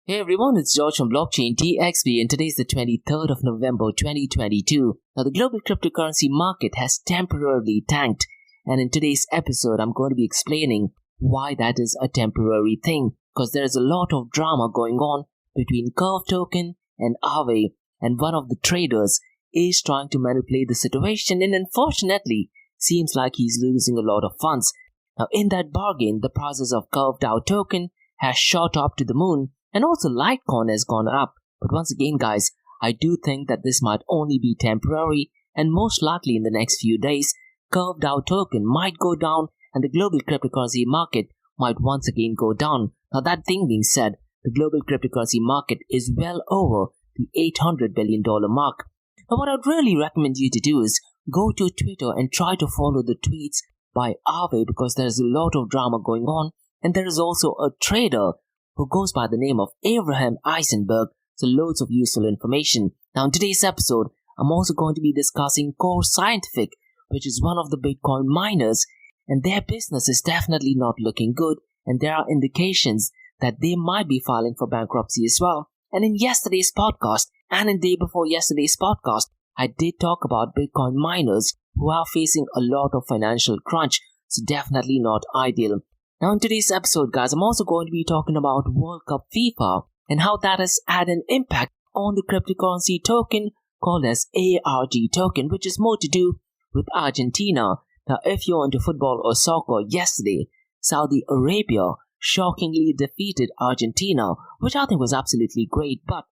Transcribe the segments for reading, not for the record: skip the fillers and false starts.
Hey everyone, it's George from Blockchain TXP and today is the 23rd of November 2022. Now the global cryptocurrency market has temporarily tanked, and in today's episode I'm going to be explaining why that is a temporary thing, because there is a lot of drama going on between Curve Token and Aave, and one of the traders is trying to manipulate the situation and unfortunately seems like he's losing a lot of funds. Now in that bargain, the prices of Curve DAO Token has shot up to the moon, and also Litecoin has gone up. But once again guys, I do think that this might only be temporary, and most likely in the next few days, Curve DAO Token might go down and the global cryptocurrency market might once again go down. Now that thing being said, the global cryptocurrency market is well over the $800 billion mark. Now what I'd really recommend you to do is go to Twitter and try to follow the tweets by Aave, because there's a lot of drama going on, and there is also a trader who goes by the name of Abraham Eisenberg, so loads of useful information. Now in today's episode, I'm also going to be discussing Core Scientific, which is one of the Bitcoin miners, and their business is definitely not looking good, and there are indications that they might be filing for bankruptcy as well. And in yesterday's podcast, and in day before yesterday's podcast, I did talk about Bitcoin miners who are facing a lot of financial crunch, so definitely not ideal. Now in today's episode guys, I'm also going to be talking about World Cup FIFA and how that has had an impact on the cryptocurrency token called as ARG token, which is more to do with Argentina. Now if you're into football or soccer, yesterday Saudi Arabia shockingly defeated Argentina, which I think was absolutely great, but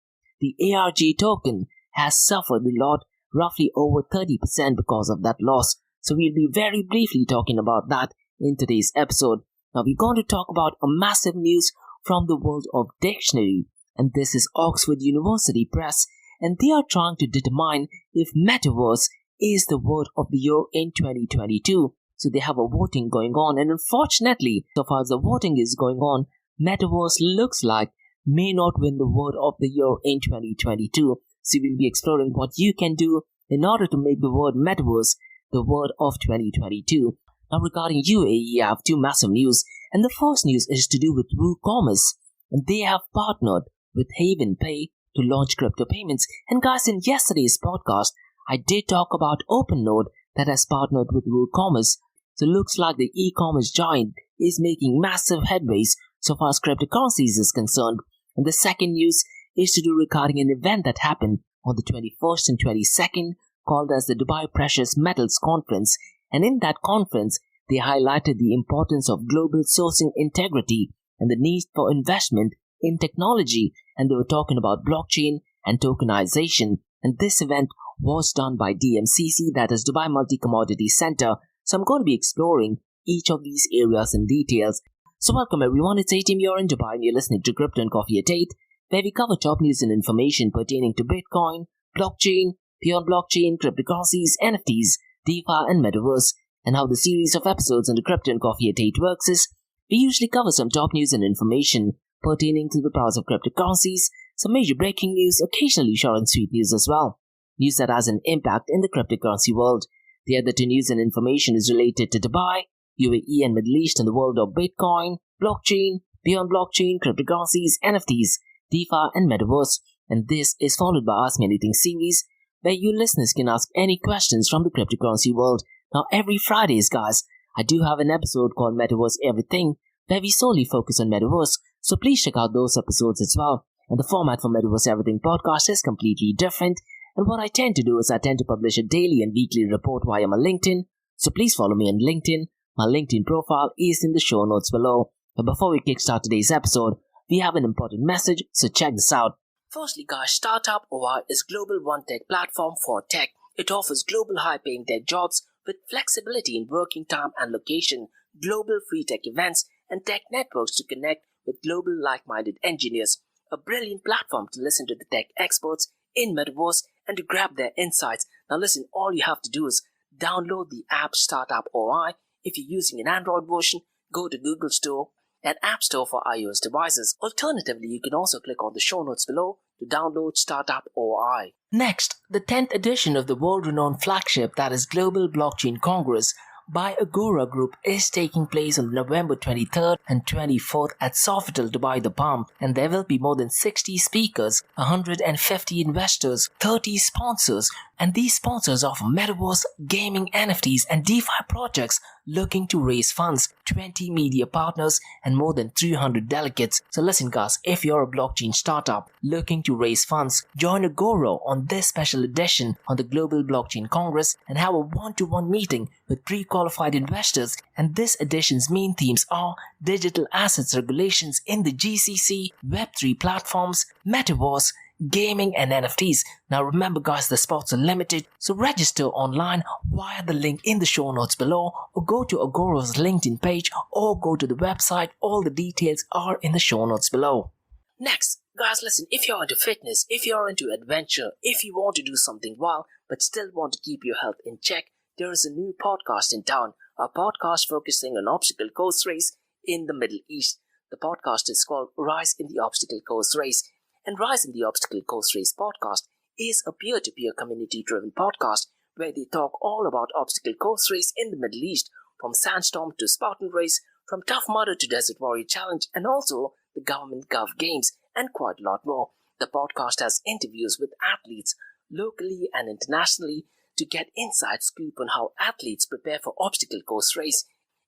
the ARG token has suffered a lot, roughly over 30% because of that loss. So we'll be very briefly talking about that in today's episode. Now we're going to talk about a massive news from the world of dictionary, and this is Oxford University Press, and they are trying to determine if Metaverse is the word of the year in 2022. So they have a voting going on, and unfortunately, so far as the voting is going on, Metaverse looks like may not win the word of the year in 2022. So we'll be exploring what you can do in order to make the word Metaverse the word of 2022. Now regarding UAE, I have two massive news, and the first news is to do with WooCommerce, and they have partnered with Haven Pay to launch crypto payments. And guys, in yesterday's podcast, I did talk about OpenNode that has partnered with WooCommerce. So it looks like the e-commerce giant is making massive headways so far as cryptocurrencies is concerned. And the second news is to do regarding an event that happened on the 21st and 22nd called as the Dubai Precious Metals Conference. And in that conference, they highlighted the importance of global sourcing integrity and the need for investment in technology, and they were talking about blockchain and tokenization. And this event was done by DMCC, that is Dubai Multi-Commodity Center. So I'm going to be exploring each of these areas in details. So welcome everyone, it's A-Team, you're in Dubai and you're listening to Crypto and Coffee at 8, where we cover top news and information pertaining to Bitcoin, blockchain, beyond blockchain, cryptocurrencies, NFTs, DeFi and Metaverse. And how the series of episodes on the Crypto and Coffee at 8 works is, we usually cover some top news and information pertaining to the price of cryptocurrencies, some major breaking news, occasionally short and sweet news as well. News that has an impact in the cryptocurrency world. The other two news and information is related to Dubai, UAE and Middle East and the world of Bitcoin, blockchain, beyond blockchain, cryptocurrencies, NFTs, DeFi and Metaverse. And this is followed by Ask Me Anything series, where you listeners can ask any questions from the cryptocurrency world. Now every Fridays guys, I do have an episode called Metaverse Everything, where we solely focus on Metaverse, so please check out those episodes as well. And the format for Metaverse Everything podcast is completely different, and what I tend to do is I tend to publish a daily and weekly report via my LinkedIn, so please follow me on LinkedIn. My LinkedIn profile is in the show notes below. But before we kickstart today's episode, we have an important message, so check this out. Firstly guys, Startup OI is global one-tech platform for tech. It offers global high-paying tech jobs with flexibility in working time and location, global free tech events, and tech networks to connect with global like-minded engineers. A brilliant platform to listen to the tech experts in Metaverse and to grab their insights. Now listen, all you have to do is download the app Startup OI. If you're using an Android version, go to Google Store and App Store for iOS devices. Alternatively, you can also click on the show notes below to download Startup OI. Next, the 10th edition of the world-renowned flagship, that is Global Blockchain Congress, by Agora Group is taking place on November 23rd and 24th at Sofitel, Dubai, the Palm, and there will be more than 60 speakers, 150 investors, 30 sponsors, and these sponsors of Metaverse, gaming, NFTs, and DeFi projects looking to raise funds, 20 media partners, and more than 300 delegates. So listen guys, if you're a blockchain startup looking to raise funds, join Agora on this special edition on the Global Blockchain Congress and have a one-to-one meeting with pre-qualified investors. And this edition's main themes are digital assets regulations in the GCC, Web3 platforms, Metaverse, gaming, and NFTs. Now remember guys, the spots are limited, so register online via the link in the show notes below, or go to Agora's LinkedIn page, or go to the website. All the details are in the show notes below. Next, guys, listen, if you're into fitness, if you're into adventure, if you want to do something wild but still want to keep your health in check, there is a new podcast in town, a podcast focusing on obstacle course race in the Middle East. The podcast is called Rise in the Obstacle Course Race. And Rise in the Obstacle Course Race podcast is a peer-to-peer community-driven podcast where they talk all about obstacle course race in the Middle East, from Sandstorm to Spartan Race, from Tough Mudder to Desert Warrior Challenge, and also the Government Gov Games, and quite a lot more. The podcast has interviews with athletes locally and internationally to get inside scoop on how athletes prepare for obstacle course race.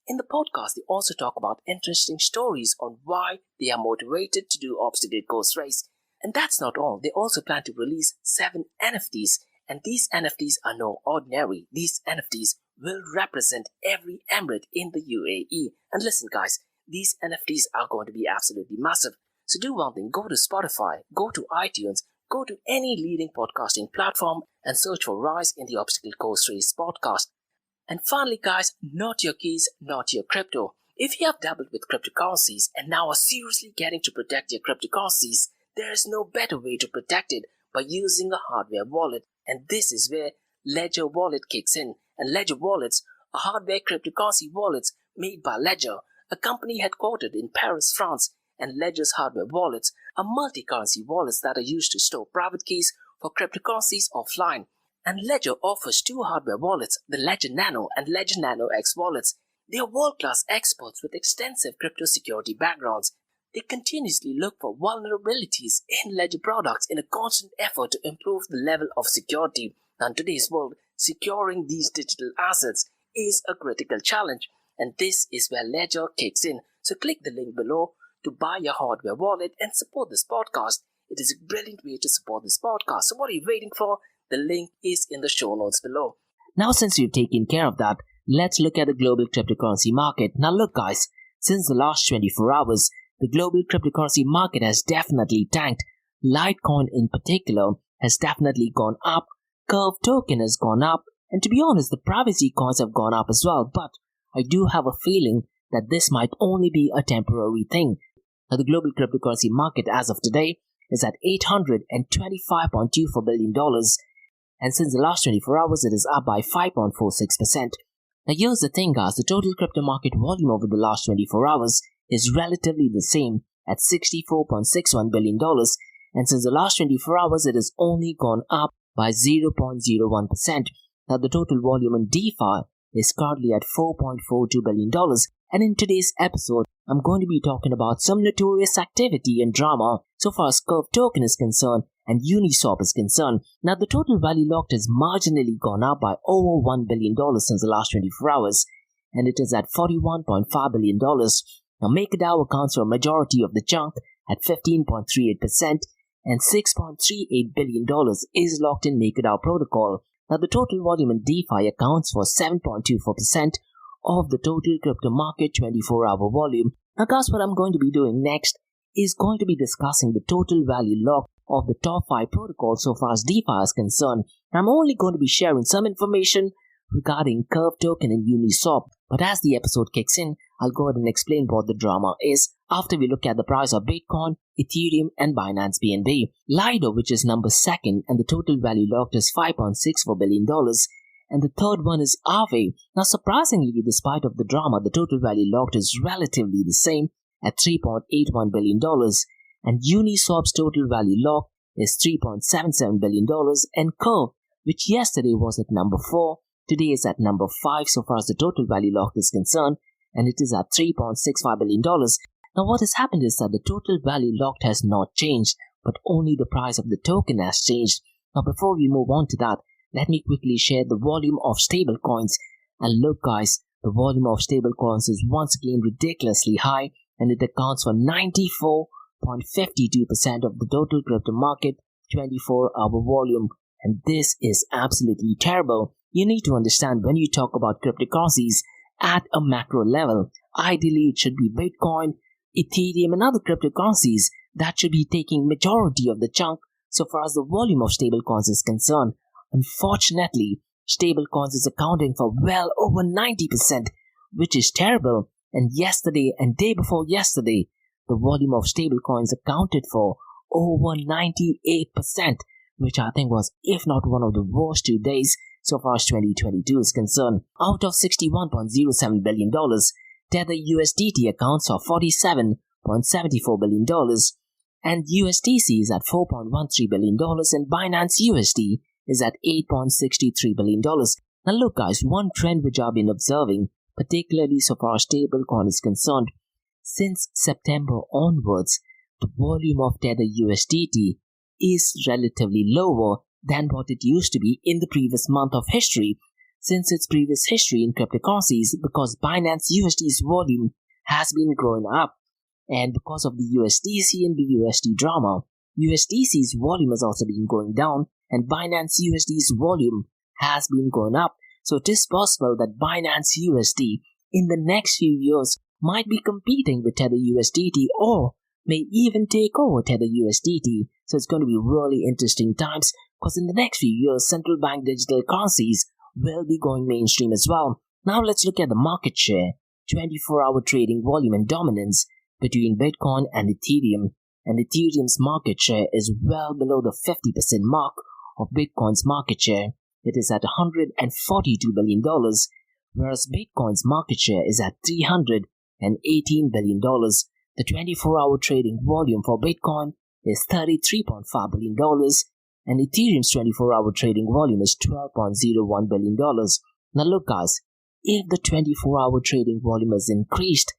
In the podcast, they also talk about interesting stories on why they are motivated to do obstacle course race. And that's not all. They also plan to release 7 NFTs. And these NFTs are no ordinary. These NFTs will represent every emirate in the UAE. And listen guys, these NFTs are going to be absolutely massive. So do one thing, go to Spotify, go to iTunes, go to any leading podcasting platform and search for Rise in the Obstacle Course Race podcast. And finally guys, not your keys, not your crypto. If you have dabbled with cryptocurrencies and now are seriously getting to protect your cryptocurrencies, there is no better way to protect it by using a hardware wallet. And this is where Ledger Wallet kicks in. And Ledger Wallets are hardware cryptocurrency wallets made by Ledger, a company headquartered in Paris, France. And Ledger's hardware wallets are multi-currency wallets that are used to store private keys for cryptocurrencies offline. And Ledger offers 2 hardware wallets, the Ledger Nano and Ledger Nano X wallets. They are world-class experts with extensive crypto security backgrounds. They continuously look for vulnerabilities in Ledger products in a constant effort to improve the level of security. Now in today's world, securing these digital assets is a critical challenge, and this is where Ledger kicks in. So click the link below to buy your hardware wallet and support this podcast. It is a brilliant way to support this podcast. So what are you waiting for? The link is in the show notes below. Now since we've taken care of that, let's look at the global cryptocurrency market. Now look guys, since the last 24 hours, the global cryptocurrency market has definitely tanked. Litecoin in particular has definitely gone up. Curve token has gone up. And to be honest, the privacy coins have gone up as well. But I do have a feeling that this might only be a temporary thing. Now the global cryptocurrency market as of today is at $825.24 billion. And since the last 24 hours, it is up by 5.46%. Now here's the thing guys, the total crypto market volume over the last 24 hours is relatively the same at $64.61 billion, and since the last 24 hours it has only gone up by 0.01%. Now the total volume in DeFi is currently at $4.42 billion, and in today's episode I'm going to be talking about some notorious activity and drama so far as Curve token is concerned and Uniswap is concerned. Now the total value locked has marginally gone up by over $1 billion since the last 24 hours, and it is at $41.5 billion. Now MakerDAO accounts for a majority of the chunk at 15.38%, and $6.38 billion is locked in MakerDAO protocol. Now the total volume in DeFi accounts for 7.24% of the total crypto market 24-hour volume. Now guys, what I'm going to be doing next is going to be discussing the total value lock of the top 5 protocols so far as DeFi is concerned. I'm only going to be sharing some information regarding Curve token and Uniswap, but as the episode kicks in, I'll go ahead and explain what the drama is after we look at the price of Bitcoin, Ethereum, and Binance BNB. Lido, which is number 2nd, and the total value locked is $5.64 billion. And the third one is Aave. Now surprisingly, despite of the drama, the total value locked is relatively the same at $3.81 billion. And Uniswap's total value locked is $3.77 billion. And Curve, which yesterday was at number 4, Today is at number 5 so far as the total value locked is concerned, and it is at $3.65 billion. Now what has happened is that the total value locked has not changed, but only the price of the token has changed. Now before we move on to that, let me quickly share the volume of stable coins. And look guys, the volume of stable coins is once again ridiculously high, and it accounts for 94.52% of the total crypto market 24-hour volume. And this is absolutely terrible. You need to understand, when you talk about cryptocurrencies at a macro level, ideally it should be Bitcoin, Ethereum and other cryptocurrencies that should be taking majority of the chunk so far as the volume of stablecoins is concerned. Unfortunately, stablecoins is accounting for well over 90%, which is terrible. And yesterday and day before yesterday, the volume of stablecoins accounted for over 98%, which I think was, if not one of the worst 2 days so far as 2022 is concerned. Out of $61.07 billion, Tether USDT accounts for $47.74 billion, and USDC is at $4.13 billion, and Binance USD is at $8.63 billion. Now look guys, one trend which I've been observing, particularly so far as stablecoin is concerned, since September onwards, the volume of Tether USDT is relatively lower than what it used to be in the previous month of history, since its previous history in cryptocurrencies, because Binance USD's volume has been growing up, and because of the USDC and BUSD drama, USDC's volume has also been going down, and Binance USD's volume has been going up. So it is possible that Binance USD in the next few years might be competing with Tether USDT, or may even take over Tether USDT. So it's going to be really interesting times, because in the next few years, central bank digital currencies will be going mainstream as well. Now let's look at the market share, 24-hour trading volume and dominance between Bitcoin and Ethereum. And Ethereum's market share is well below the 50% mark of Bitcoin's market share. It is at $142 billion, whereas Bitcoin's market share is at $318 billion. The 24-hour trading volume for Bitcoin is $33.5 billion, and Ethereum's 24-hour trading volume is $12.01 billion. Now look guys, if the 24-hour trading volume has increased,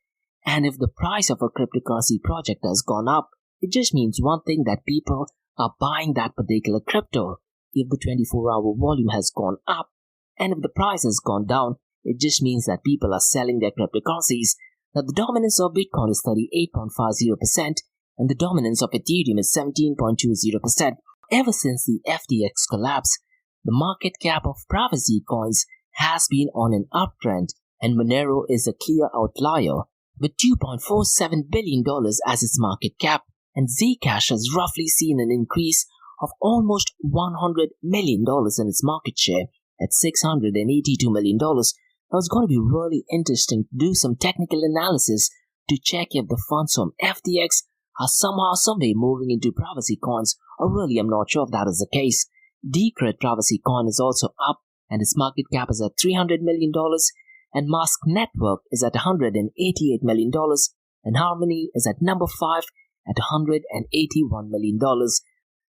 and if the price of a cryptocurrency project has gone up, it just means one thing, that people are buying that particular crypto. If the 24-hour volume has gone up, and if the price has gone down, it just means that people are selling their cryptocurrencies. Now the dominance of Bitcoin is 38.50%, and the dominance of Ethereum is 17.20%. Ever since the FTX collapse, the market cap of privacy coins has been on an uptrend, and Monero is a clear outlier with $2.47 billion as its market cap, and Zcash has roughly seen an increase of almost $100 million in its market share at $682 million. Now it's going to be really interesting to do some technical analysis to check if the funds from FTX are somehow, someway moving into privacy coins, or really I'm not sure if that is the case. Decred privacy coin is also up, and its market cap is at $300 million, and Mask Network is at $188 million, and Harmony is at number 5 at $181 million.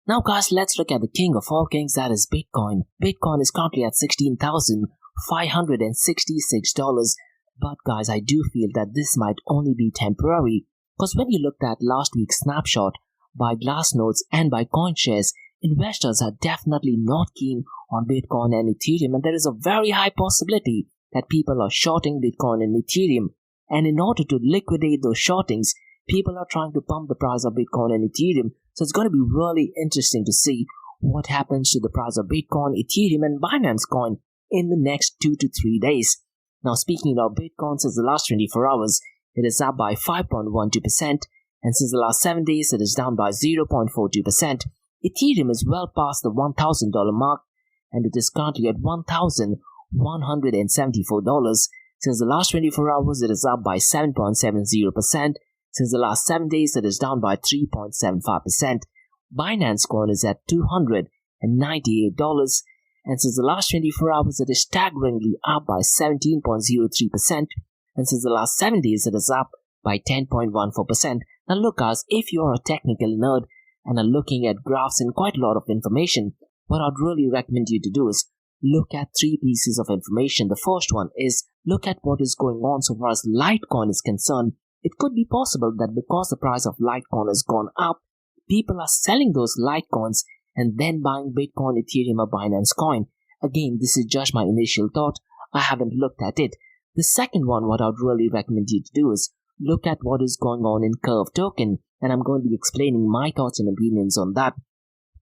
Now guys, let's look at the king of all kings, that is Bitcoin. Bitcoin is currently at $16,566, but guys, I do feel that this might only be temporary, because when you looked at last week's snapshot by Glassnode and by CoinShares, investors are definitely not keen on Bitcoin and Ethereum, and there is a very high possibility that people are shorting Bitcoin and Ethereum, and in order to liquidate those shortings, people are trying to pump the price of Bitcoin and Ethereum. So it's going to be really interesting to see what happens to the price of Bitcoin, Ethereum and Binance Coin in the next 2 to 3 days. Now speaking of Bitcoin, since the last 24 hours, it is up by 5.12%, and since the last 7 days, it is down by 0.42%. Ethereum is well past the $1,000 mark, and it is currently at $1,174. Since the last 24 hours, it is up by 7.70%. Since the last 7 days, it is down by 3.75%. Binance Coin is at $298, and since the last 24 hours, it is staggeringly up by 17.03%. And since the last 7 days, it is up by 10.14%. Now look guys, if you are a technical nerd and are looking at graphs and quite a lot of information, what I'd really recommend you to do is look at three pieces of information. The first one is look at what is going on so far as Litecoin is concerned. It could be possible that because the price of Litecoin has gone up, people are selling those Litecoins and then buying Bitcoin, Ethereum, or Binance Coin. Again, this is just my initial thought. I haven't looked at it. The second one, what I would really recommend you to do is look at what is going on in Curve Token, and I'm going to be explaining my thoughts and opinions on that.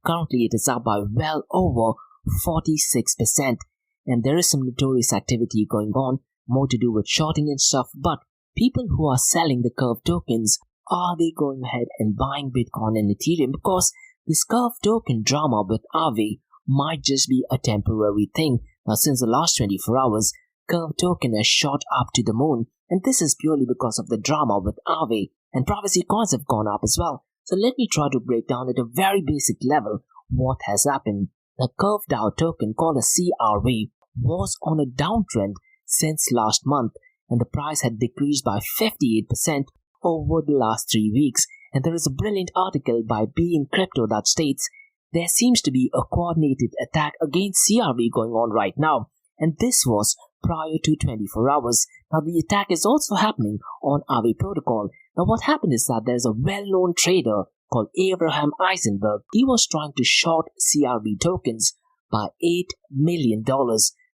Currently, it is up by well over 46%, and there is some notorious activity going on, more to do with shorting and stuff, but people who are selling the Curve tokens, are they going ahead and buying Bitcoin and Ethereum? Because this Curve token drama with Aave might just be a temporary thing. Now, since the last 24 hours, Curve token has shot up to the moon, and this is purely because of the drama with Aave, and privacy coins have gone up as well. So let me try to break down at a very basic level what has happened. The Curve DAO token, called a CRV, was on a downtrend since last month, and the price had decreased by 58% over the last 3 weeks. And there is a brilliant article by Being Crypto that states there seems to be a coordinated attack against CRV going on right now, and this was prior to 24 hours. Now, the attack is also happening on Aave protocol. Now, what happened is that there's a well-known trader called Abraham Eisenberg. He was trying to short CRV tokens by $8 million.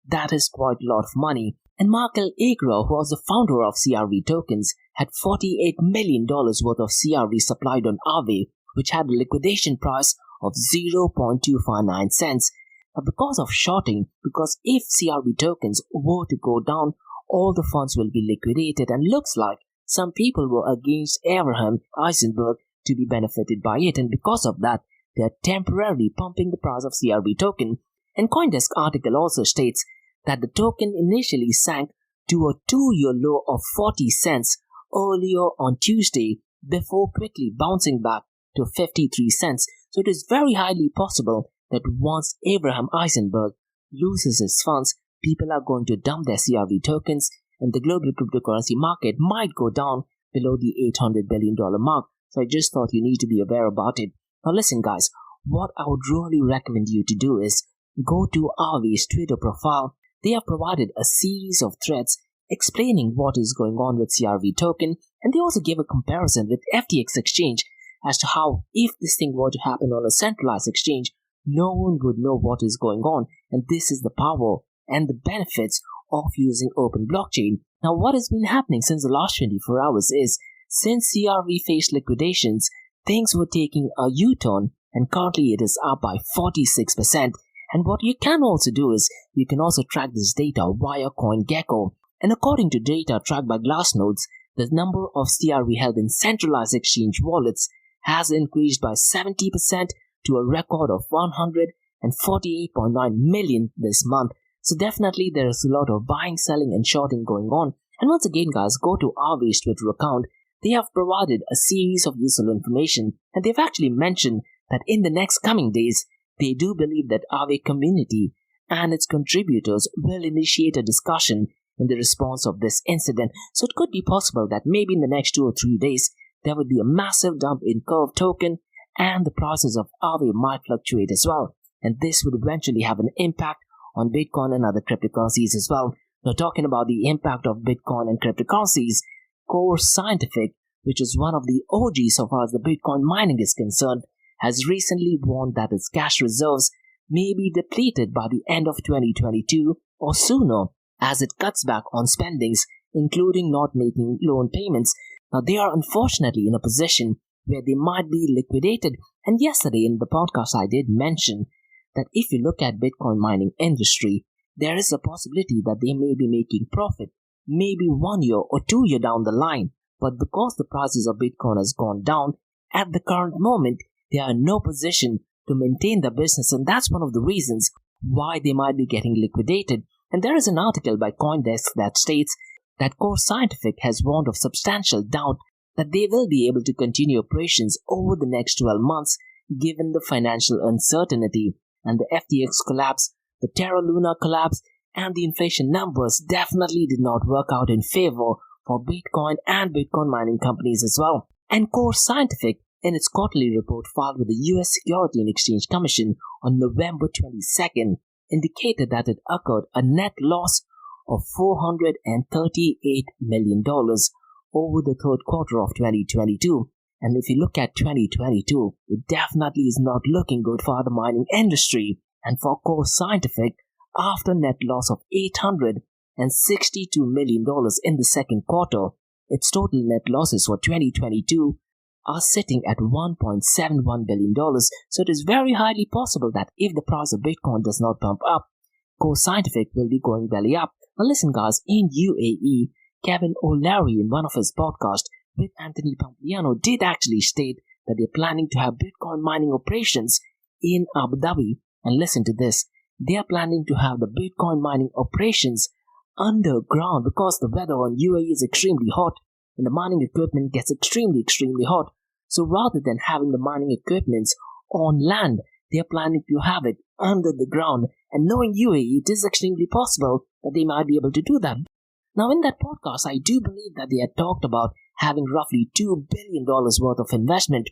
That is quite a lot of money. And Michael Agra, who was the founder of CRV tokens, had $48 million worth of CRV supplied on Aave, which had a liquidation price of 0.259 cents. Now, because of shorting, because if CRV tokens were to go down, all the funds will be liquidated, and looks like some people were against Abraham Eisenberg to be benefited by it, and because of that, they are temporarily pumping the price of CRV token. And CoinDesk article also states that the token initially sank to a 2-year low of 40 cents earlier on Tuesday before quickly bouncing back to 53 cents. So it is very highly possible that once Abraham Eisenberg loses his funds, people are going to dump their CRV tokens, and the global cryptocurrency market might go down below the $800 billion mark. So I just thought you need to be aware about it. Now listen guys, what I would really recommend you to do is go to Aave's Twitter profile. They have provided a series of threads explaining what is going on with CRV token, and they also gave a comparison with FTX exchange as to how if this thing were to happen on a centralized exchange, no one would know what is going on, and this is the power and the benefits of using open blockchain. Now, what has been happening since the last 24 hours is, since CRV faced liquidations, things were taking a U-turn, and currently it is up by 46%. And what you can also do is, you can also track this data via CoinGecko. And according to data tracked by Glassnode, the number of CRV held in centralized exchange wallets has increased by 70% to a record of 148.9 million this month. So definitely there is a lot of buying, selling and shorting going on. And once again guys, go to Aave's Twitter account. They have provided a series of useful information, and they've actually mentioned that in the next coming days, they do believe that Aave community and its contributors will initiate a discussion in the response of this incident. So it could be possible that maybe in the next 2 or 3 days, there would be a massive dump in Curve token, and the prices of Aave might fluctuate as well. And this would eventually have an impact on Bitcoin and other cryptocurrencies as well. Now, talking about the impact of Bitcoin and cryptocurrencies, Core Scientific, which is one of the OGs so far as the Bitcoin mining is concerned, has recently warned that its cash reserves may be depleted by the end of 2022 or sooner, as it cuts back on spendings, including not making loan payments. Now, they are unfortunately in a position where they might be liquidated. And yesterday in the podcast, I did mention that if you look at Bitcoin mining industry, there is a possibility that they may be making profit maybe 1 year or 2 years down the line. But because the prices of Bitcoin has gone down, at the current moment, they are in no position to maintain their business. And that's one of the reasons why they might be getting liquidated. And there is an article by CoinDesk that states that Core Scientific has warned of substantial doubt that they will be able to continue operations over the next 12 months given the financial uncertainty. And the FTX collapse, the Terra Luna collapse, and the inflation numbers definitely did not work out in favor for Bitcoin and Bitcoin mining companies as well. And Core Scientific, in its quarterly report filed with the US Securities and Exchange Commission on November 22nd, indicated that it occurred a net loss of $438 million over the third quarter of 2022. And if you look at 2022, it definitely is not looking good for the mining industry. And for Core Scientific, after net loss of $862 million in the second quarter, its total net losses for 2022 are sitting at $1.71 billion. So it is very highly possible that if the price of Bitcoin does not pump up, Core Scientific will be going belly up. Now listen guys, in UAE, Kevin O'Leary in one of his podcasts with Anthony Pompliano did actually state that they're planning to have Bitcoin mining operations in Abu Dhabi. And listen to this, they are planning to have the Bitcoin mining operations underground because the weather on UAE is extremely hot and the mining equipment gets extremely hot. So rather than having the mining equipments on land, they are planning to have it under the ground. And knowing UAE, it is extremely possible that they might be able to do that. Now in that podcast, I do believe that they had talked about having roughly $2 billion worth of investment.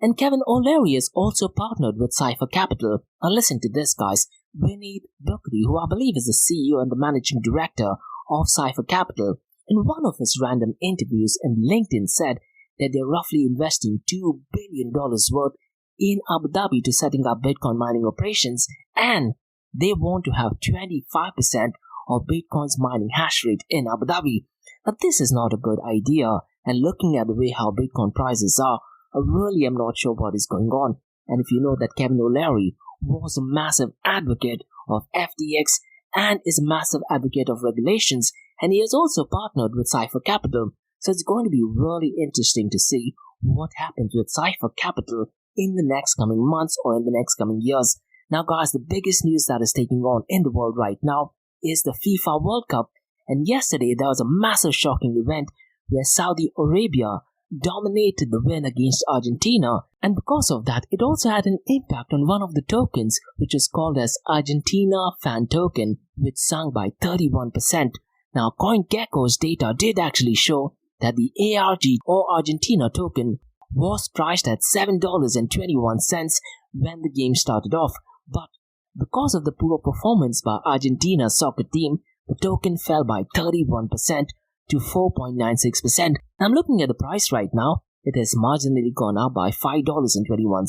And Kevin O'Leary is also partnered with Cypher Capital. Now listen to this guys, Vineet Bukri, who I believe is the CEO and the managing director of Cypher Capital, in one of his random interviews in LinkedIn said that they're roughly investing $2 billion worth in Abu Dhabi to setting up Bitcoin mining operations, and they want to have 25% of Bitcoin's mining hash rate in Abu Dhabi. Now this is not a good idea, and looking at the way how Bitcoin prices are, I really am not sure what is going on. And if you know that Kevin O'Leary was a massive advocate of FTX and is a massive advocate of regulations, and he has also partnered with Cypher Capital. So it's going to be really interesting to see what happens with Cypher Capital in the next coming months or in the next coming years. Now guys, the biggest news that is taking on in the world right now is the FIFA World Cup. And yesterday there was a massive shocking event where Saudi Arabia dominated the win against Argentina, and because of that it also had an impact on one of the tokens, which is called as Argentina Fan Token, which sunk by 31%. Now CoinGecko's data did actually show that the ARG or Argentina token was priced at $7.21 when the game started off, but because of the poor performance by Argentina's soccer team, the token fell by 31% to 4.96%. I'm looking at the price right now. It has marginally gone up by $5.21.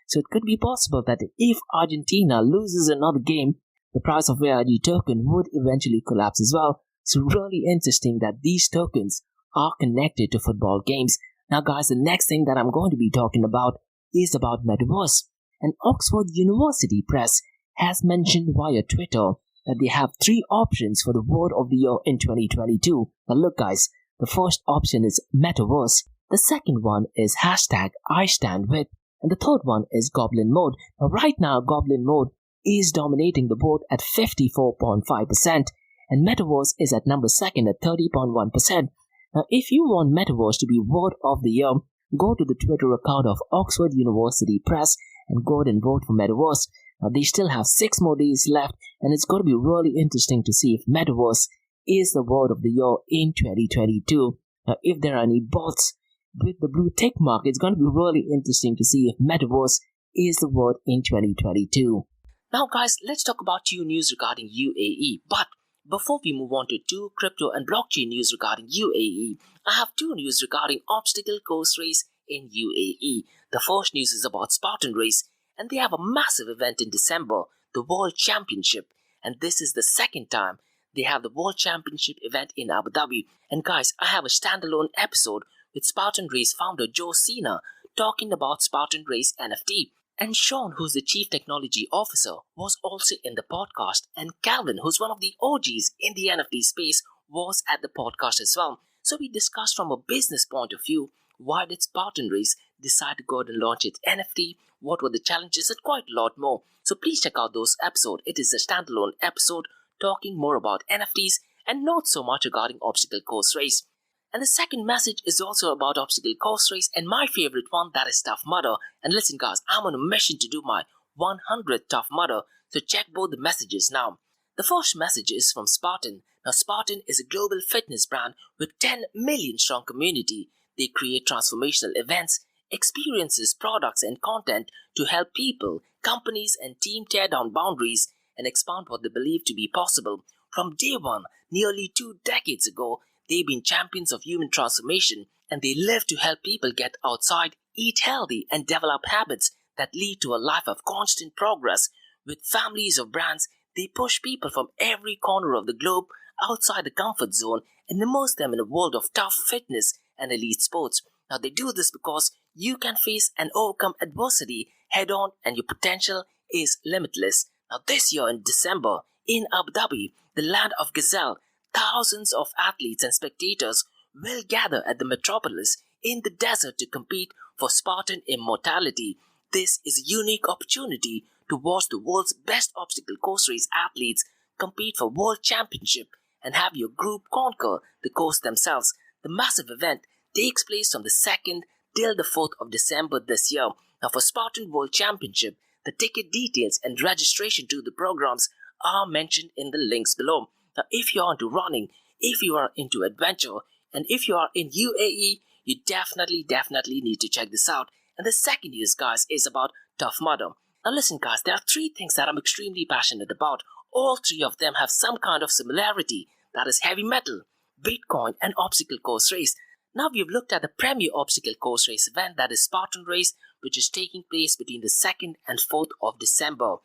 So it could be possible that if Argentina loses another game, the price of ARG token would eventually collapse as well. So really interesting that these tokens are connected to football games. Now guys, the next thing that I'm going to be talking about is about Metaverse. And Oxford University Press has mentioned via Twitter that they have 3 options for the word of the year in 2022. Now look guys, the first option is Metaverse, the second one is #IStandWith, and the third one is Goblin Mode. Now right now, Goblin Mode is dominating the board at 54.5%, and Metaverse is at number 2nd at 30.1%. Now if you want Metaverse to be word of the year, go to the Twitter account of Oxford University Press and go ahead and vote for Metaverse. Now they still have 6 more days left, and it's going to be really interesting to see if Metaverse is the word of the year in 2022. Now if there are any bots with the blue tick mark, it's going to be really interesting to see if Metaverse is the word in 2022. Now guys, let's talk about 2 news regarding UAE. But before we move on to 2 crypto and blockchain news regarding UAE, I have 2 news regarding obstacle course race in UAE. The first news is about Spartan Race, and they have a massive event in December, the World Championship. And this is the second time they have the World Championship event in Abu Dhabi. And guys, I have a standalone episode with Spartan Race founder Joe Cena talking about Spartan Race NFT. And Sean, who's the Chief Technology Officer, was also in the podcast. And Calvin, who's one of the OGs in the NFT space, was at the podcast as well. So we discussed from a business point of view, why did Spartan Race decide to go ahead and launch its NFT, what were the challenges, and quite a lot more. So please check out those episodes. It is a standalone episode talking more about NFTs and not so much regarding obstacle course race. And the second message is also about obstacle course race and my favorite one, that is Tough Mudder. And listen guys, I'm on a mission to do my 100th Tough Mudder, so check both the messages now. The first message is from Spartan. Now Spartan is a global fitness brand with 10 million strong community. They create transformational events, experiences, products and content to help people, companies and team tear down boundaries and expound what they believe to be possible. From day one, nearly 2 decades ago, they've been champions of human transformation, and they live to help people get outside, eat healthy, and develop habits that lead to a life of constant progress. With families of brands, they push people from every corner of the globe outside the comfort zone and immerse them in a world of tough fitness and elite sports. Now, they do this because you can face and overcome adversity head on, and your potential is limitless. Now, this year in December, in Abu Dhabi, the land of Gazelle, thousands of athletes and spectators will gather at the metropolis in the desert to compete for Spartan immortality. This is a unique opportunity to watch the world's best obstacle course race athletes compete for world championship and have your group conquer the course themselves. The massive event takes place from the 2nd till the 4th of December this year. Now, for Spartan World Championship, the ticket details and registration to the programs are mentioned in the links below. Now, if you are into running, if you are into adventure, and if you are in UAE, you definitely need to check this out. And the second news, guys, is about Tough Mudder. Now listen, guys, there are 3 things that I'm extremely passionate about. All 3 of them have some kind of similarity. That is heavy metal, Bitcoin, and obstacle course race. Now we've looked at the premier obstacle course race event, that is Spartan Race, which is taking place between the 2nd and 4th of December.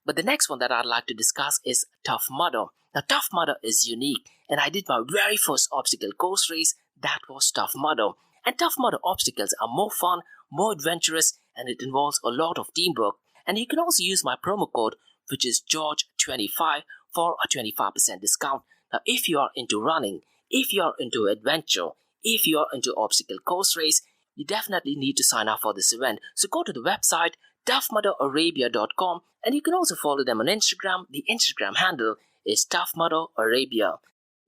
But the next one that I'd like to discuss is Tough Mudder. Now, Tough Mudder is unique, and I did my very first obstacle course race, that was Tough Mudder. And Tough Mudder obstacles are more fun, more adventurous, and it involves a lot of teamwork. And you can also use my promo code, which is George25, for a 25% discount. Now, if you are into running, if you are into adventure, if you are into obstacle course race, you definitely need to sign up for this event. So go to the website toughmudderarabia.com, and you can also follow them on Instagram. The Instagram handle is toughmudderarabia.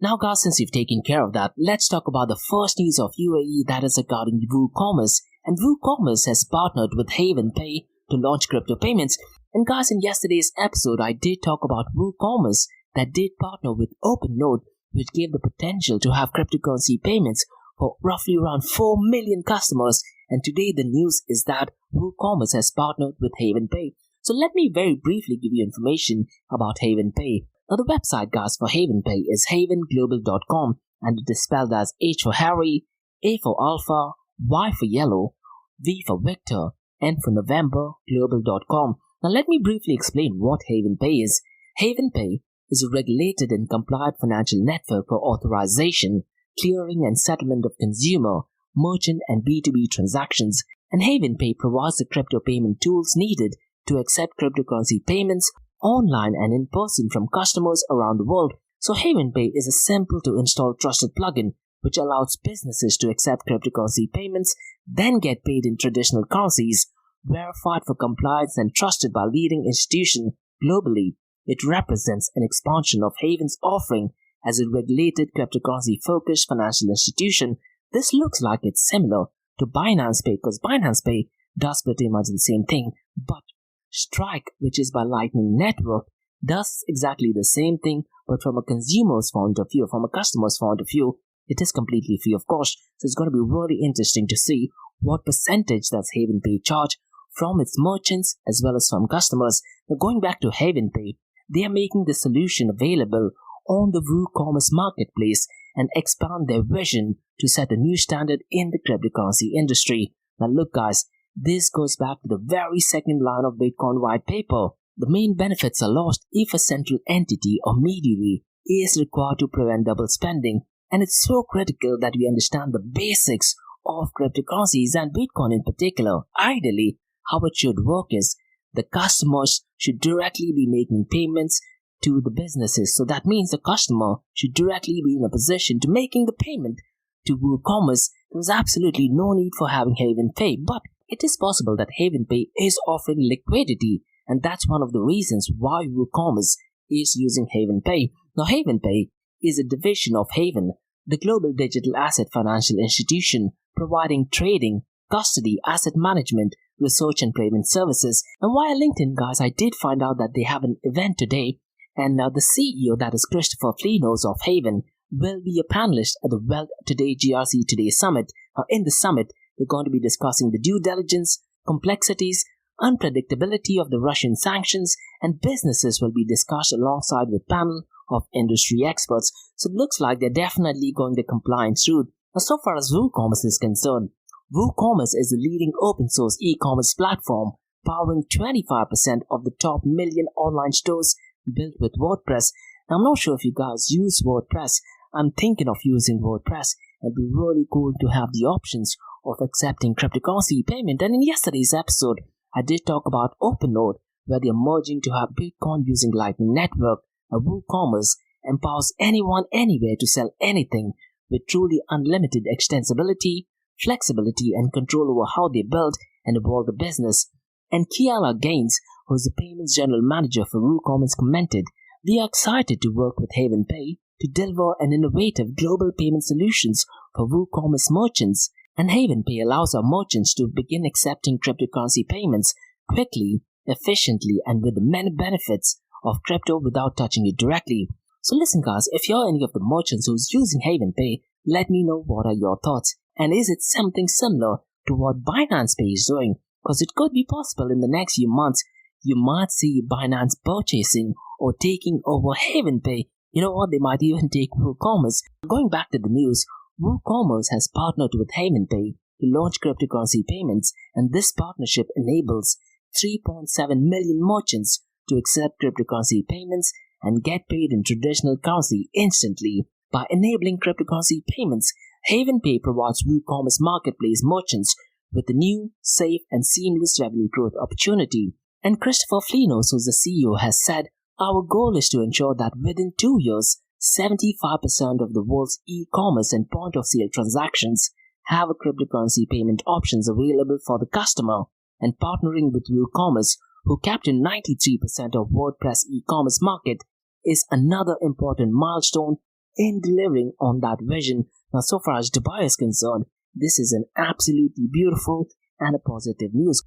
Now, guys, since we've taken care of that, let's talk about the first news of UAE, that is regarding WooCommerce. And WooCommerce has partnered with Haven Pay to launch crypto payments. And guys, in yesterday's episode, I did talk about WooCommerce that did partner with OpenNode, which gave the potential to have cryptocurrency payments for roughly around 4 million customers. And today the news is that WooCommerce has partnered with Haven Pay. So let me very briefly give you information about Haven Pay. Now, the website, guys, for Haven Pay is havenglobal.com, and it is spelled as H for Harry, A for Alpha, Y for Yellow, V for Victor, N for November, global.com. Now, let me briefly explain what Haven Pay is. Haven Pay is a regulated and compliant financial network for authorization, clearing, and settlement of consumer, merchant, and B2B transactions. And Haven Pay provides the crypto payment tools needed to accept cryptocurrency payments online and in person from customers around the world. So Haven Pay is a simple to install trusted plugin which allows businesses to accept cryptocurrency payments, then get paid in traditional currencies, verified for compliance and trusted by leading institutions globally. It represents an expansion of Haven's offering as a regulated cryptocurrency-focused financial institution. This looks like it's similar to Binance Pay, because Binance Pay does pretty much the same thing, but Strike, which is by Lightning Network, does exactly the same thing, but from a consumer's point of view, from a customer's point of view, it is completely free of cost. So it's going to be really interesting to see what percentage does Haven Pay charge from its merchants as well as from customers. Now, going back to Haven Pay, they are making the solution available on the WooCommerce marketplace and expand their vision to set a new standard in the cryptocurrency industry. Now look, guys, this goes back to the very second line of Bitcoin white paper. The main benefits are lost if a central entity or mediary is required to prevent double spending, and it's so critical that we understand the basics of cryptocurrencies and Bitcoin in particular. Ideally, how it should work is the customers should directly be making payments to the businesses. So that means the customer should directly be in a position to making the payment to WooCommerce. There's absolutely no need for having Haven Pay, but it is possible that Haven Pay is offering liquidity, and that's one of the reasons why WooCommerce is using Haven Pay. Now, Haven Pay is a division of Haven, the global digital asset financial institution, providing trading, custody, asset management, research, and payment services. And via LinkedIn, guys, I did find out that they have an event today, and now the CEO, that is Christopher Fleenos of Haven, will be a panelist at the Wealth Today GRC Today Summit. Now, in the summit, we're going to be discussing the due diligence, complexities unpredictability of the Russian sanctions, and businesses will be discussed alongside with panel of industry experts. So it looks like they're definitely going the compliance route. Now, so far as WooCommerce is concerned, WooCommerce is the leading open source e-commerce platform powering 25% of the top million online stores built with WordPress. Now, I'm not sure if you guys use WordPress. I'm thinking of using WordPress. It'd be really cool to have the options of accepting cryptocurrency payment. And in yesterday's episode, I did talk about OpenNode, where they're merging to have Bitcoin using Lightning Network. WooCommerce empowers anyone anywhere to sell anything with truly unlimited extensibility, flexibility, and control over how they build and evolve the business. And Kiala Gaines, who is the payments general manager for WooCommerce, commented, "We are excited to work with Haven Pay to deliver an innovative global payment solutions for WooCommerce merchants. And Haven Pay allows our merchants to begin accepting cryptocurrency payments quickly, efficiently, and with the many benefits of crypto without touching it directly." So listen guys, if you're any of the merchants who's using Haven Pay, let me know what are your thoughts. And is it something similar to what Binance Pay is doing? Because it could be possible in the next few months, you might see Binance purchasing or taking over Haven Pay. You know what, they might even take WooCommerce. Going back to the news, WooCommerce has partnered with Haven Pay to launch cryptocurrency payments, and this partnership enables 3.7 million merchants to accept cryptocurrency payments and get paid in traditional currency instantly. By enabling cryptocurrency payments, Haven Pay provides WooCommerce marketplace merchants with a new, safe, and seamless revenue growth opportunity. And Christopher Flinos, who's the CEO, has said, "Our goal is to ensure that within 2 years, 75% of the world's e-commerce and point-of-sale transactions have a cryptocurrency payment options available for the customer." And partnering with WooCommerce, who capture 93% of WordPress e-commerce market, is another important milestone in delivering on that vision. Now, so far as Dubai is concerned, this is an absolutely beautiful and a positive news.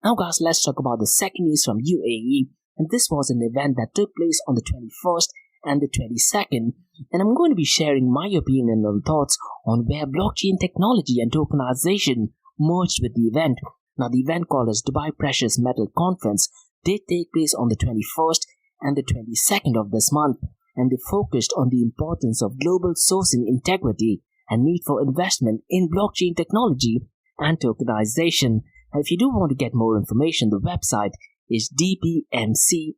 Now guys, let's talk about the second news from UAE. And this was an event that took place on the 21st and the 22nd. And I'm going to be sharing my opinion and thoughts on where blockchain technology and tokenization merged with the event. Now, the event called as Dubai Precious Metal Conference did take place on the 21st and the 22nd of this month. And they focused on the importance of global sourcing integrity and need for investment in blockchain technology and tokenization. And if you do want to get more information, the website is dpmc.ae.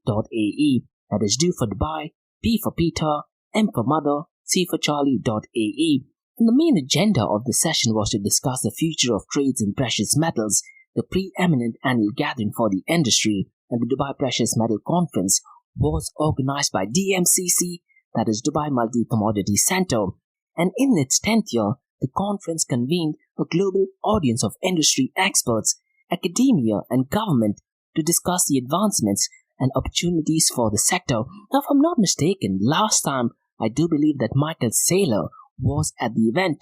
That is D for Dubai, P for Peter, M for Mother, C for Charlie.ae. And the main agenda of the session was to discuss the future of trades in precious metals, the preeminent annual gathering for the industry. And the Dubai Precious Metal Conference was organized by DMCC, that is Dubai Multi-Commodity Center. And in its 10th year, the conference convened a global audience of industry experts, academia, and government to discuss the advancements and opportunities for the sector. Now, if I'm not mistaken, last time I do believe that Michael Saylor was at the event,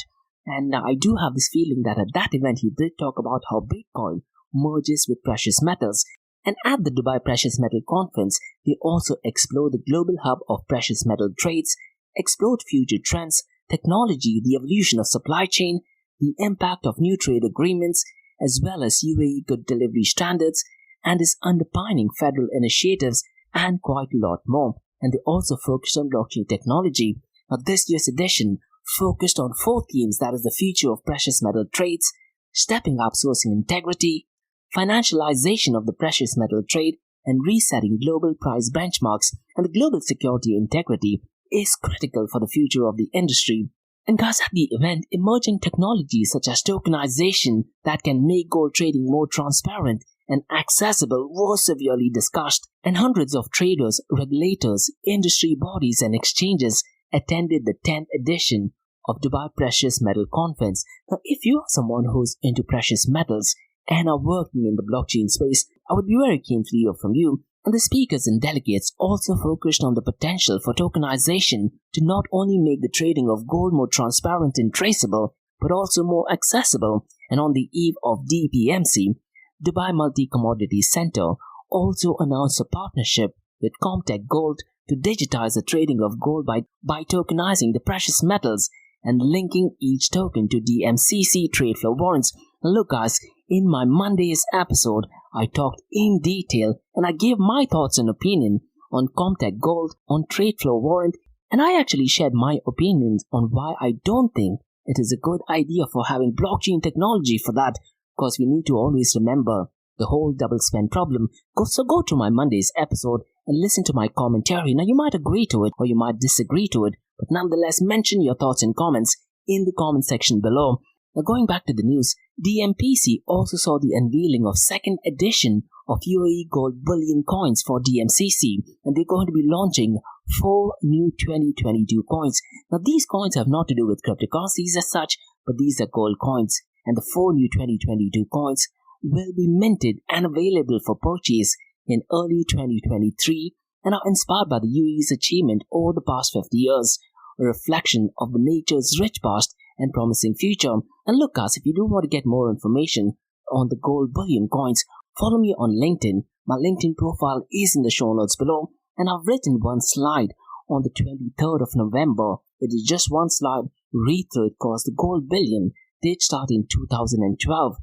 and I do have this feeling that at that event he did talk about how Bitcoin merges with precious metals. And at the Dubai Precious Metal Conference, they also explored the global hub of precious metal trades, explored future trends, technology, the evolution of supply chain, the impact of new trade agreements, as well as UAE good delivery standards, and its underpinning federal initiatives, and quite a lot more. And they also focused on blockchain technology. Now, this year's edition focused on 4 themes, that is the future of precious metal trades, stepping up sourcing integrity, financialization of the precious metal trade, and resetting global price benchmarks. And the global security integrity is critical for the future of the industry. And guys, at the event, emerging technologies such as tokenization that can make gold trading more transparent and accessible were severely discussed, and hundreds of traders, regulators, industry bodies, and exchanges attended the 10th edition of Dubai Precious Metal Conference. Now, if you are someone who's into precious metals and are working in the blockchain space, I would be very keen to hear from you. And the speakers and delegates also focused on the potential for tokenization to not only make the trading of gold more transparent and traceable, but also more accessible. And on the eve of DPMC, Dubai Multi-Commodity Center also announced a partnership with Comtech Gold to digitize the trading of gold by tokenizing the precious metals and linking each token to DMCC trade flow warrants. Look guys, in my Monday's episode, I talked in detail and I gave my thoughts and opinion on Comtech Gold, on trade flow warrant, and I actually shared my opinions on why I don't think it is a good idea for having blockchain technology for that, because we need to always remember the whole double spend problem. So go to my Monday's episode and listen to my commentary. Now you might agree to it or you might disagree to it, but nonetheless mention your thoughts and comments in the comment section below. Now going back to the news, DMPC also saw the unveiling of second edition of UAE Gold Bullion coins for DMCC, and they're going to be launching 4 new 2022 coins. Now these coins have not to do with cryptocurrencies as such, but these are gold coins, and the 4 new 2022 coins will be minted and available for purchase in early 2023 and are inspired by the UAE's achievement over the past 50 years, a reflection of the nature's rich past and promising future. And look guys, if you do want to get more information on the gold bullion coins, follow me on LinkedIn. My LinkedIn profile is in the show notes below, and I've written one slide on the 23rd of November. It is just one slide, read through it because the gold bullion did start in 2012,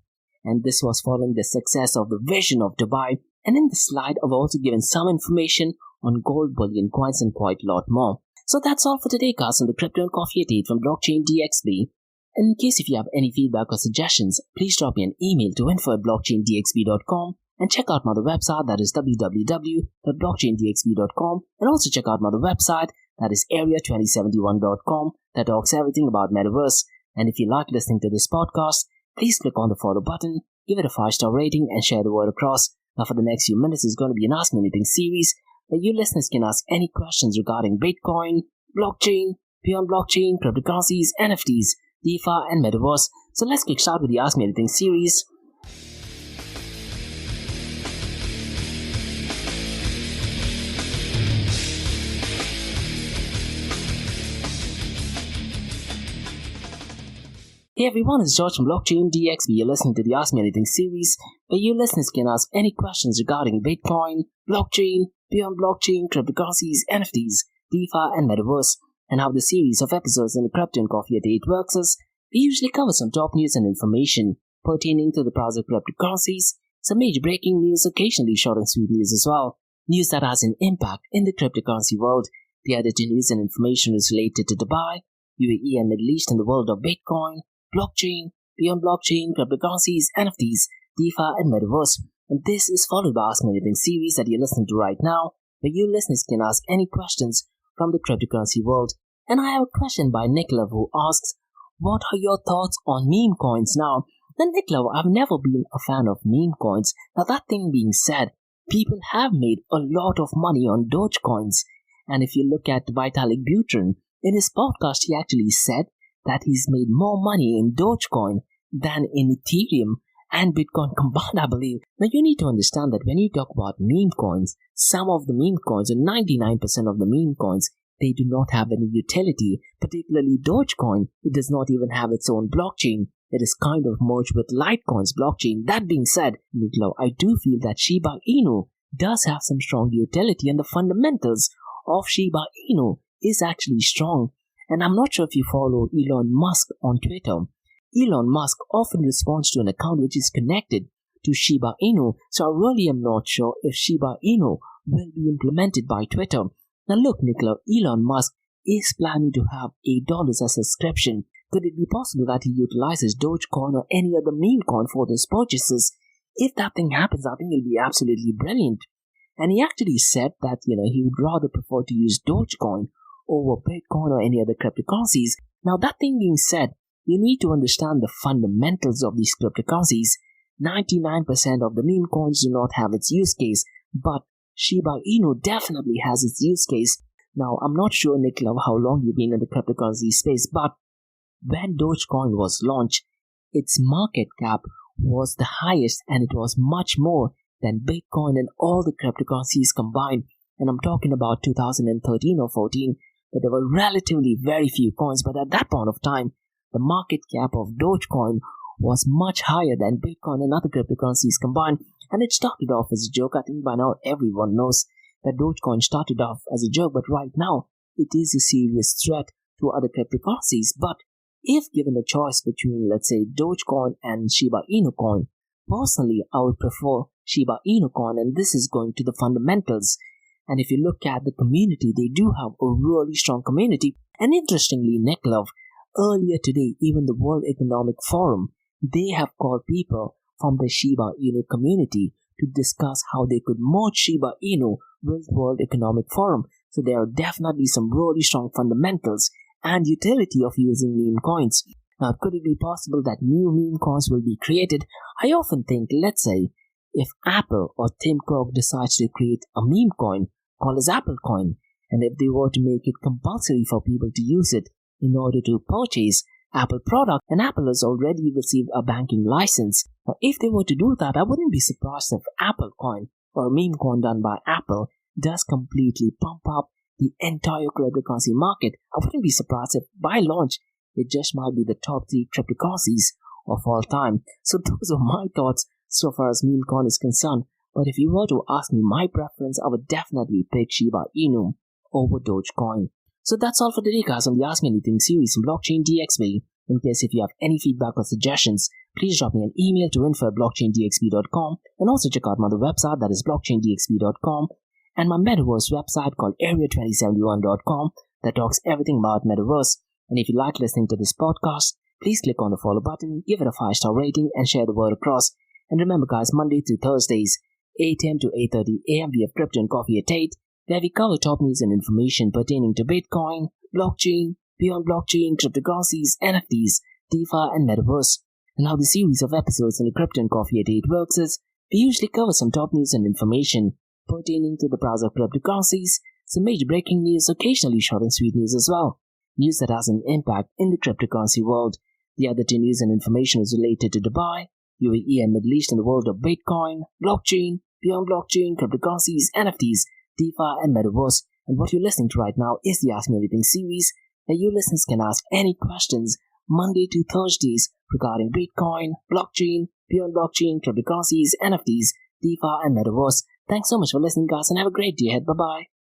and this was following the success of the vision of Dubai. And in the slide I've also given some information on gold bullion coins and quite a lot more. So that's all for today guys on the Crypto and Coffee Update from Blockchain DXB. And in case if you have any feedback or suggestions, please drop me an email to info@blockchaindxb.com and check out my other website, that is www.blockchaindxb.com, and also check out my other website, that is area2071.com, that talks everything about Metaverse. And if you like listening to this podcast, please click on the follow button, give it a 5-star rating and share the word across. Now for the next few minutes is going to be an Ask Me Anything series where you listeners can ask any questions regarding Bitcoin, blockchain, beyond blockchain, cryptocurrencies, NFTs, DeFi and Metaverse. So let's kick start with the Ask Me Anything series. Hey everyone, it's George from Blockchain DXB. You're listening to the Ask Me Anything series where you listeners can ask any questions regarding Bitcoin, blockchain, beyond blockchain, cryptocurrencies, NFTs, DeFi and Metaverse. And how the series of episodes in the Crypto and Coffee Update works is we usually cover some top news and information pertaining to the price of cryptocurrencies, some major breaking news, occasionally short and sweet news as well, news that has an impact in the cryptocurrency world. The other news and information is related to Dubai, UAE and Middle East and the world of Bitcoin, blockchain, beyond blockchain, cryptocurrencies, NFTs, DeFi and Metaverse. And this is followed by Ask Me Anything series that you're listening to right now, where you listeners can ask any questions from the cryptocurrency world. And I have a question by Nicola who asks, what are your thoughts on meme coins now? Now Nicola, I've never been a fan of meme coins. Now that thing being said, people have made a lot of money on Dogecoins. And if you look at Vitalik Buterin, in his podcast he actually said that he's made more money in Dogecoin than in Ethereum and Bitcoin combined, I believe. Now you need to understand that when you talk about meme coins, some of the meme coins, or 99% of the meme coins, they do not have any utility. Particularly Dogecoin, it does not even have its own blockchain. It is kind of merged with Litecoin's blockchain. That being said, Nicola, I do feel that Shiba Inu does have some strong utility and the fundamentals of Shiba Inu is actually strong. And I'm not sure if you follow Elon Musk on Twitter. Elon Musk often responds to an account which is connected to Shiba Inu, so I really am not sure if Shiba Inu will be implemented by Twitter. Now look, Nicola, Elon Musk is planning to have $8 as a subscription. Could it be possible that he utilizes Dogecoin or any other meme coin for those purchases? If that thing happens, I think it'll be absolutely brilliant. And he actually said that, he would rather prefer to use Dogecoin over Bitcoin or any other cryptocurrencies. Now that thing being said, you need to understand the fundamentals of these cryptocurrencies. 99% of the meme coins do not have its use case, but Shiba Inu definitely has its use case. Now I'm not sure, Nicola, how long you've been in the cryptocurrency space, but when Dogecoin was launched, its market cap was the highest and it was much more than Bitcoin and all the cryptocurrencies combined. And I'm talking about 2013 or 14, but there were relatively very few coins. But at that point of time, the market cap of Dogecoin was much higher than Bitcoin and other cryptocurrencies combined. And it started off as a joke. I think by now everyone knows that Dogecoin started off as a joke, but right now it is a serious threat to other cryptocurrencies. But if given a choice between, let's say, Dogecoin and Shiba Inu coin, personally I would prefer Shiba Inu coin, and this is going to the fundamentals. And if you look at the community, they do have a really strong community. And interestingly, Neklov, earlier today, even the World Economic Forum, they have called people from the Shiba Inu community to discuss how they could merge Shiba Inu with World Economic Forum. So there are definitely some really strong fundamentals and utility of using meme coins. Now, could it be possible that new meme coins will be created? I often think, let's say, if Apple or Tim Cook decides to create a meme coin called as Apple Coin, and if they were to make it compulsory for people to use it in order to purchase Apple product, and Apple has already received a banking license. Now, if they were to do that, I wouldn't be surprised if Apple Coin or a meme coin done by Apple does completely pump up the entire cryptocurrency market. I wouldn't be surprised if by launch it just might be the top 3 cryptocurrencies of all time. So those are my thoughts so far as meme coin is concerned. But if you were to ask me my preference, I would definitely pick Shiba Inu over Dogecoin. So that's all for today, guys, on the Ask Me Anything series from Blockchain DXB. In case if you have any feedback or suggestions, please drop me an email to info@blockchaindxb.com, and also check out my other website, that is blockchaindxb.com, and my Metaverse website called area2071.com that talks everything about Metaverse. And if you like listening to this podcast, please click on the follow button, give it a 5-star rating, and share the word across. And remember, guys, Monday to Thursdays, 8 a.m. to 8:30 a.m. we have Crypto and Coffee at 8, where we cover top news and information pertaining to Bitcoin, blockchain, beyond blockchain, cryptocurrencies, NFTs, DeFi, and Metaverse. And how the series of episodes in the Crypto and Coffee at 8 works is, we usually cover some top news and information pertaining to the price of cryptocurrencies, some major breaking news, occasionally short and sweet news as well, news that has an impact in the cryptocurrency world. The other 2 news and information is related to Dubai, UAE and Middle East in the world of Bitcoin, blockchain, beyond blockchain, cryptocurrencies, NFTs, DeFi, and Metaverse. And what you're listening to right now is the Ask Me Anything series, where you listeners can ask any questions Monday to Thursdays regarding Bitcoin, blockchain, beyond blockchain, cryptocurrencies, NFTs, DeFi, and Metaverse. Thanks so much for listening, guys, and have a great day ahead. Bye-bye.